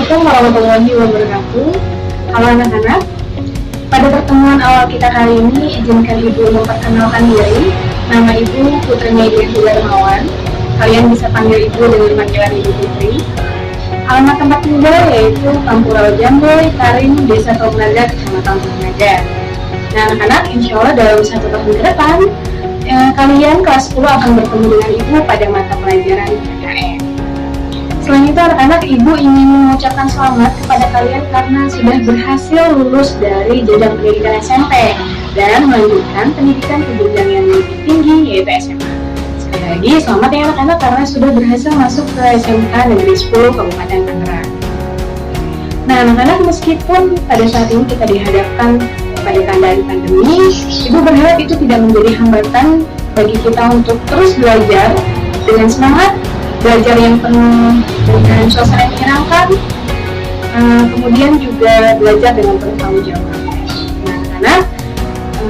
Assalamualaikum warahmatullahi wabarakatuh. Halo anak-anak, pada pertemuan awal kita kali ini, izinkan Ibu memperkenalkan diri. Nama Ibu Putrinya Ibu Darmawan. Kalian bisa panggil Ibu dengan panggilan Ibu Putri. Alamat tempat tinggal yaitu Kampung Rawa Jamboy, Karim, Desa Tomnaga, Kecamatan Tomnaga. Nah anak-anak, insya Allah dalam 1 tahun ke depan, kalian kelas 10 akan bertemu dengan Ibu pada mata pelajaran PPKN. Selain itu anak-anak, Ibu ingin mengucapkan selamat kepada kalian karena sudah berhasil lulus dari jenjang pendidikan SMP dan melanjutkan pendidikan ke jenjang yang lebih tinggi yaitu SMA. Sekali lagi selamat ya anak-anak karena sudah berhasil masuk ke SMK Negeri 10 Kabupaten Tangerang. Nah anak-anak, meskipun pada saat ini kita dihadapkan pada keadaan pandemi, Ibu berharap itu tidak menjadi hambatan bagi kita untuk terus belajar dengan semangat, belajar yang penuh dengan suasana yang menyenangkan, kemudian juga belajar dengan penuh tanggung jawab. Nah, karena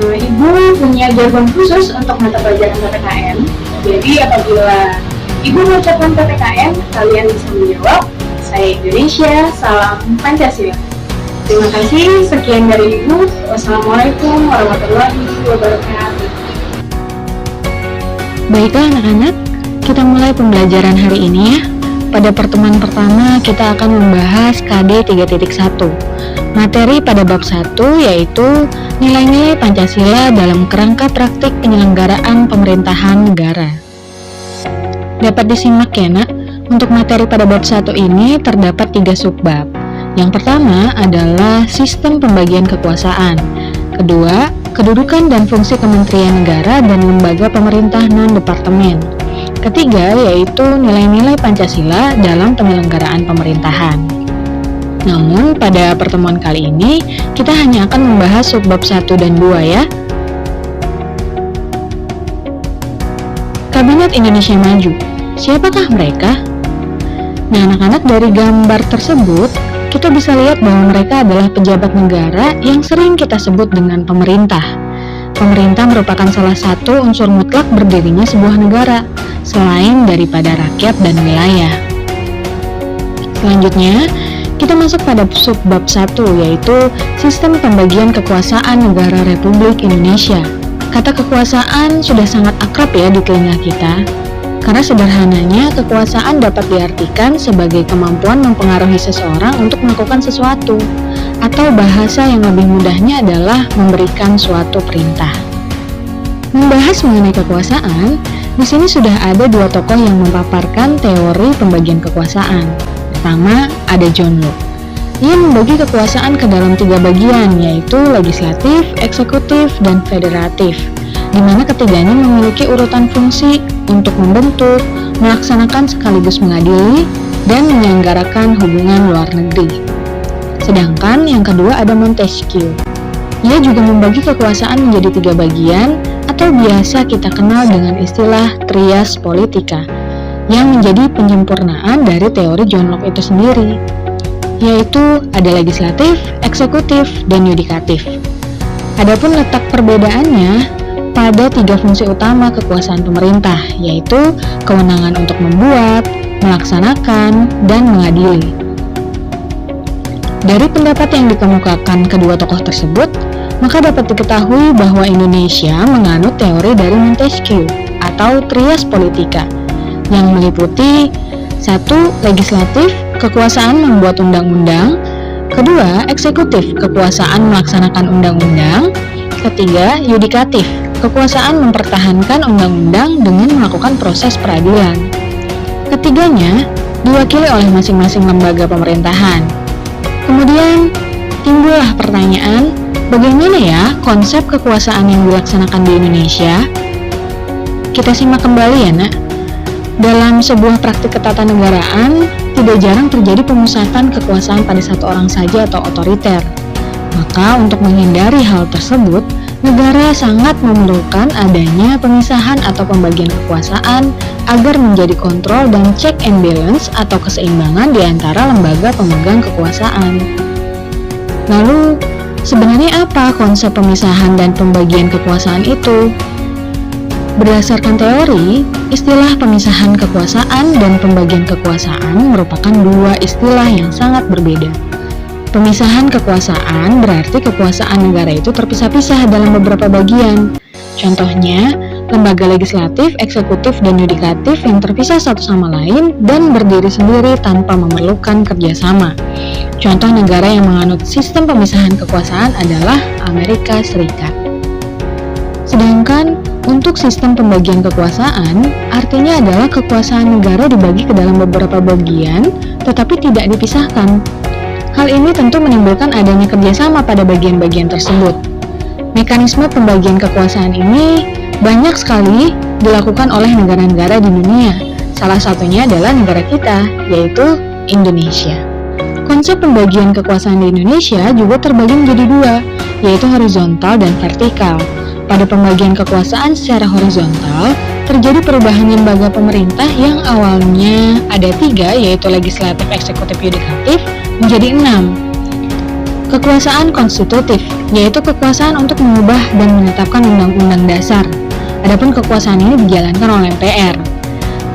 Ibu punya jargon khusus untuk mata pelajaran PPKN. Jadi apabila Ibu mengucapkan PPKN, kalian bisa menjawab, "Saya Indonesia, salam Pancasila." Terima kasih, sekian dari Ibu. Wassalamualaikum warahmatullahi wabarakatuh. Baiklah anak-anak, kita mulai pembelajaran hari ini ya. Pada pertemuan pertama kita akan membahas KD 3.1. Materi pada bab 1 yaitu nilai-nilai Pancasila dalam kerangka praktik penyelenggaraan pemerintahan negara. Dapat disimak ya nak, untuk materi pada bab 1 ini terdapat 3 subbab. Yang pertama adalah sistem pembagian kekuasaan. Kedua, kedudukan dan fungsi kementerian negara dan lembaga pemerintah non-departemen. Ketiga, yaitu nilai-nilai Pancasila dalam penyelenggaraan pemerintahan. Namun, pada pertemuan kali ini, kita hanya akan membahas subbab 1 dan 2 ya. Kabinet Indonesia Maju, siapakah mereka? Nah, anak-anak, dari gambar tersebut, kita bisa lihat bahwa mereka adalah pejabat negara yang sering kita sebut dengan pemerintah. Pemerintah merupakan salah satu unsur mutlak berdirinya sebuah negara, selain daripada rakyat dan wilayah. Selanjutnya, kita masuk pada subbab 1, yaitu sistem pembagian kekuasaan negara Republik Indonesia. Kata kekuasaan sudah sangat akrab ya di telinga kita, karena sederhananya kekuasaan dapat diartikan sebagai kemampuan mempengaruhi seseorang untuk melakukan sesuatu, atau bahasa yang lebih mudahnya adalah memberikan suatu perintah. Membahas mengenai kekuasaan, di sini sudah ada 2 tokoh yang memaparkan teori pembagian kekuasaan. Pertama, ada John Locke. Ia membagi kekuasaan ke dalam 3 bagian, yaitu legislatif, eksekutif, dan federatif, di mana ketiganya memiliki urutan fungsi untuk membentuk, melaksanakan sekaligus mengadili, dan menyelenggarakan hubungan luar negeri. Sedangkan yang kedua ada Montesquieu. Ia juga membagi kekuasaan menjadi 3 bagian, atau biasa kita kenal dengan istilah trias politica, yang menjadi penyempurnaan dari teori John Locke itu sendiri, yaitu ada legislatif, eksekutif, dan yudikatif. Adapun letak perbedaannya pada 3 fungsi utama kekuasaan pemerintah, yaitu kewenangan untuk membuat, melaksanakan, dan mengadili. Dari pendapat yang dikemukakan kedua tokoh tersebut, maka dapat diketahui bahwa Indonesia menganut teori dari Montesquieu atau trias politica, yang meliputi 1. Legislatif, kekuasaan membuat undang-undang. 2. Eksekutif, kekuasaan melaksanakan undang-undang. 3. Yudikatif, kekuasaan mempertahankan undang-undang dengan melakukan proses peradilan. Ketiganya diwakili oleh masing-masing lembaga pemerintahan. Kemudian timbullah pertanyaan, bagaimana ya konsep kekuasaan yang dilaksanakan di Indonesia? Kita simak kembali ya nak. Dalam sebuah praktik ketatanegaraan, tidak jarang terjadi pemusatan kekuasaan pada satu orang saja atau otoriter. Maka untuk menghindari hal tersebut, negara sangat memerlukan adanya pemisahan atau pembagian kekuasaan agar menjadi kontrol dan check and balance atau keseimbangan di antara lembaga pemegang kekuasaan. Lalu, sebenarnya apa konsep pemisahan dan pembagian kekuasaan itu? Berdasarkan teori, istilah pemisahan kekuasaan dan pembagian kekuasaan merupakan dua istilah yang sangat berbeda. Pemisahan kekuasaan berarti kekuasaan negara itu terpisah-pisah dalam beberapa bagian. Contohnya, lembaga legislatif, eksekutif, dan yudikatif yang terpisah satu sama lain dan berdiri sendiri tanpa memerlukan kerjasama. Contoh negara yang menganut sistem pemisahan kekuasaan adalah Amerika Serikat. Sedangkan untuk sistem pembagian kekuasaan, artinya adalah kekuasaan negara dibagi ke dalam beberapa bagian, tetapi tidak dipisahkan. Hal ini tentu menimbulkan adanya kerjasama pada bagian-bagian tersebut. Mekanisme pembagian kekuasaan ini banyak sekali dilakukan oleh negara-negara di dunia. Salah satunya adalah negara kita, yaitu Indonesia. Konsep pembagian kekuasaan di Indonesia juga terbagi menjadi dua, yaitu horizontal dan vertikal. Pada pembagian kekuasaan secara horizontal, terjadi perubahan lembaga pemerintah yang awalnya ada 3, yaitu legislatif, eksekutif, yudikatif, menjadi 6. Kekuasaan konstitutif, yaitu kekuasaan untuk mengubah dan menetapkan undang-undang dasar. Adapun kekuasaan ini dijalankan oleh MPR.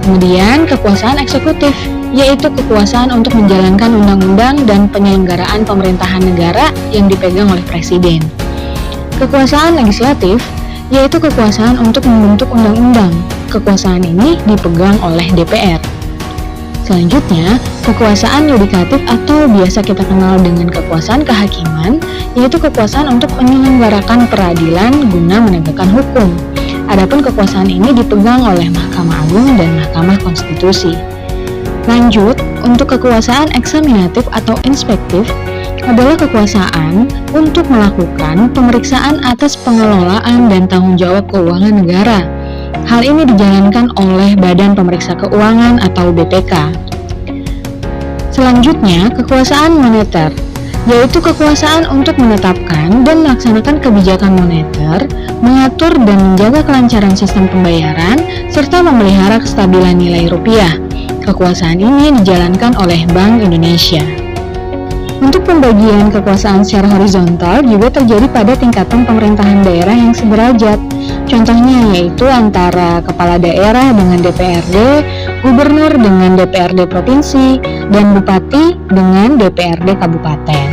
Kemudian kekuasaan eksekutif, yaitu kekuasaan untuk menjalankan undang-undang dan penyelenggaraan pemerintahan negara yang dipegang oleh presiden. Kekuasaan legislatif, yaitu kekuasaan untuk membentuk undang-undang. Kekuasaan ini dipegang oleh DPR. Selanjutnya, kekuasaan yudikatif atau biasa kita kenal dengan kekuasaan kehakiman, yaitu kekuasaan untuk menyelenggarakan peradilan guna menegakkan hukum. Adapun kekuasaan ini dipegang oleh Mahkamah Agung dan Mahkamah Konstitusi. Lanjut, untuk kekuasaan eksaminatif atau inspektif adalah kekuasaan untuk melakukan pemeriksaan atas pengelolaan dan tanggung jawab keuangan negara. Hal ini dijalankan oleh Badan Pemeriksa Keuangan atau BPK. Selanjutnya, kekuasaan moneter, yaitu kekuasaan untuk menetapkan dan melaksanakan kebijakan moneter, mengatur dan menjaga kelancaran sistem pembayaran, serta memelihara kestabilan nilai rupiah. Kekuasaan ini dijalankan oleh Bank Indonesia. Untuk pembagian kekuasaan secara horizontal juga terjadi pada tingkatan pemerintahan daerah yang sederajat. Contohnya yaitu antara kepala daerah dengan DPRD, gubernur dengan DPRD provinsi, dan bupati dengan DPRD kabupaten.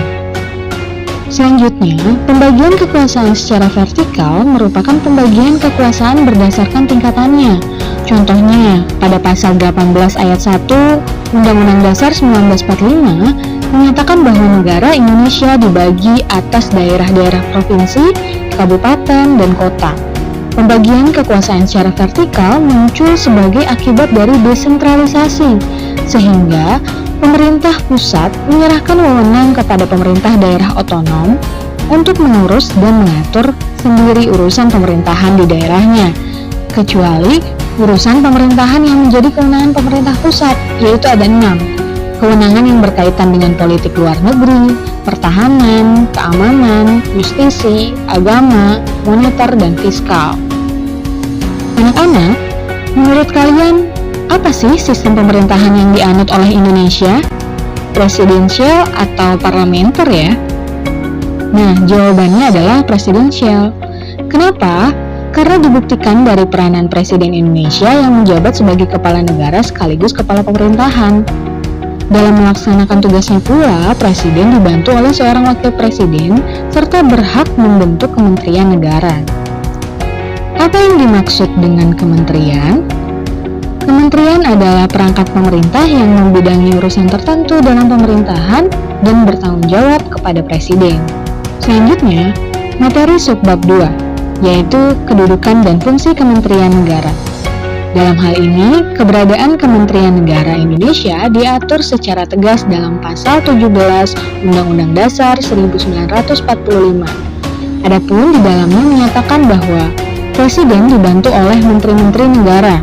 Selanjutnya, pembagian kekuasaan secara vertikal merupakan pembagian kekuasaan berdasarkan tingkatannya. Contohnya, pada pasal 18 ayat 1 Undang-Undang Dasar 1945 menyatakan bahwa negara Indonesia dibagi atas daerah-daerah provinsi, kabupaten, dan kota. Pembagian kekuasaan secara vertikal muncul sebagai akibat dari desentralisasi, sehingga pemerintah pusat menyerahkan wewenang kepada pemerintah daerah otonom untuk mengurus dan mengatur sendiri urusan pemerintahan di daerahnya, kecuali urusan pemerintahan yang menjadi kewenangan pemerintah pusat, yaitu ada 6. Kewenangan yang berkaitan dengan politik luar negeri, pertahanan, keamanan, justisi, agama, moneter, dan fiskal. Anak-anak, menurut kalian, apa sih sistem pemerintahan yang dianut oleh Indonesia? Presidensial atau parlementer ya? Nah, jawabannya adalah presidensial. Kenapa? Karena dibuktikan dari peranan Presiden Indonesia yang menjabat sebagai kepala negara sekaligus kepala pemerintahan. Dalam melaksanakan tugasnya pula, Presiden dibantu oleh seorang wakil presiden serta berhak membentuk kementerian negara. Apa yang dimaksud dengan kementerian? Kementerian adalah perangkat pemerintah yang membidangi urusan tertentu dalam pemerintahan dan bertanggung jawab kepada Presiden. Selanjutnya, materi subbab 2, yaitu kedudukan dan fungsi Kementerian Negara. Dalam hal ini, keberadaan Kementerian Negara Indonesia diatur secara tegas dalam Pasal 17 Undang-Undang Dasar 1945. Adapun di dalamnya menyatakan bahwa Presiden dibantu oleh Menteri-Menteri Negara.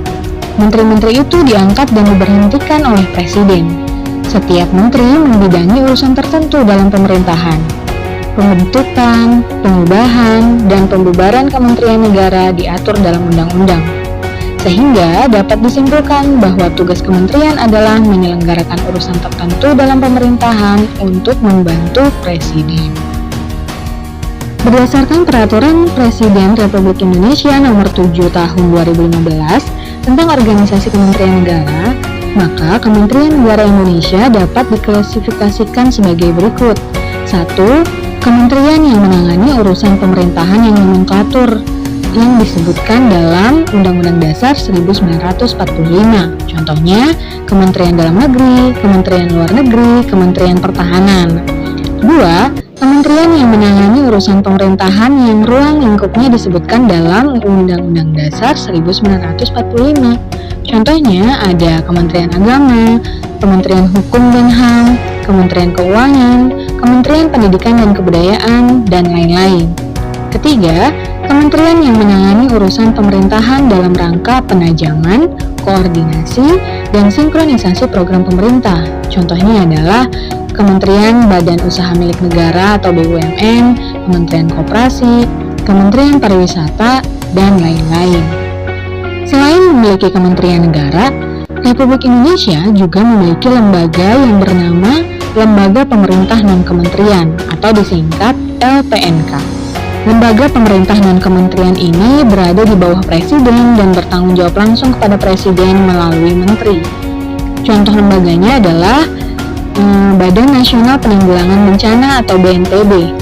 Menteri-menteri itu diangkat dan diberhentikan oleh Presiden. Setiap menteri membidangi urusan tertentu dalam pemerintahan. Pembentukan, pengubahan, dan pembubaran Kementerian Negara diatur dalam undang-undang. Sehingga dapat disimpulkan bahwa tugas kementerian adalah menyelenggarakan urusan tertentu dalam pemerintahan untuk membantu Presiden. Berdasarkan Peraturan Presiden Republik Indonesia Nomor 7 Tahun 2015 tentang Organisasi Kementerian Negara, maka Kementerian Negara Indonesia dapat diklasifikasikan sebagai berikut. 1. Kementerian yang menangani urusan pemerintahan yang nomenklatur yang disebutkan dalam Undang-Undang Dasar 1945. Contohnya, Kementerian Dalam Negeri, Kementerian Luar Negeri, Kementerian Pertahanan. 2. Kementerian yang menangani urusan pemerintahan yang ruang lingkupnya disebutkan dalam Undang-Undang Dasar 1945. Contohnya ada Kementerian Agama, Kementerian Hukum dan HAM, Kementerian Keuangan, Kementerian Pendidikan dan Kebudayaan, dan lain-lain. Ketiga, kementerian yang menangani urusan pemerintahan dalam rangka penajaman, koordinasi, dan sinkronisasi program pemerintah. Contohnya adalah Kementerian Badan Usaha Milik Negara atau BUMN, Kementerian Koperasi, Kementerian Pariwisata, dan lain-lain. Selain memiliki Kementerian Negara, Republik Indonesia juga memiliki lembaga yang bernama Lembaga Pemerintah Non-Kementerian atau disingkat LPNK. Lembaga pemerintah non-kementerian ini berada di bawah Presiden dan bertanggung jawab langsung kepada Presiden melalui Menteri. Contoh lembaganya adalah Badan Nasional Penanggulangan Bencana atau BNPB,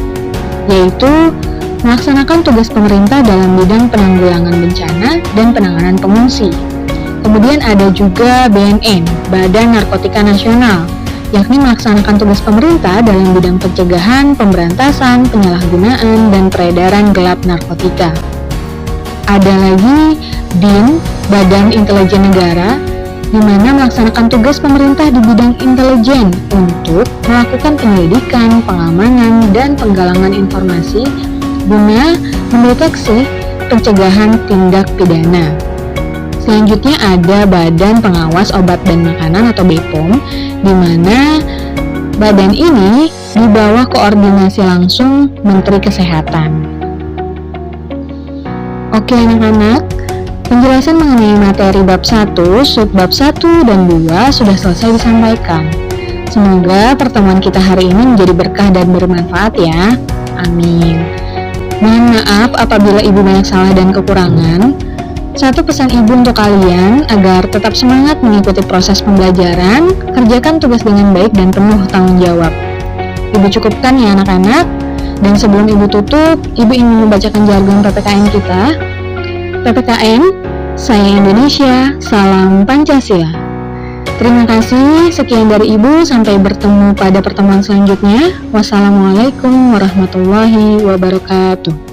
yaitu melaksanakan tugas pemerintah dalam bidang penanggulangan bencana dan penanganan pengungsi. Kemudian ada juga BNN, Badan Narkotika Nasional, yakni melaksanakan tugas pemerintah dalam bidang pencegahan, pemberantasan, penyalahgunaan, dan peredaran gelap narkotika. Ada lagi BIN, Badan Intelijen Negara, di mana melaksanakan tugas pemerintah di bidang intelijen untuk melakukan penyelidikan, pengamanan, dan penggalangan informasi guna mendeteksi pencegahan tindak pidana. Selanjutnya ada Badan Pengawas Obat dan Makanan atau BPOM, di mana badan ini di bawah koordinasi langsung Menteri Kesehatan. Oke anak-anak, penjelasan mengenai materi bab 1, subbab 1 dan 2 sudah selesai disampaikan. Semoga pertemuan kita hari ini menjadi berkah dan bermanfaat ya. Amin. Mohon maaf apabila ibu banyak salah dan kekurangan. Satu pesan ibu untuk kalian agar tetap semangat mengikuti proses pembelajaran, kerjakan tugas dengan baik dan penuh tanggung jawab. Ibu cukupkan ya anak-anak. Dan sebelum ibu tutup, ibu ingin membacakan jargon PPKN kita. PPKN, saya Indonesia, salam Pancasila. Terima kasih, sekian dari ibu, sampai bertemu pada pertemuan selanjutnya. Wassalamualaikum warahmatullahi wabarakatuh.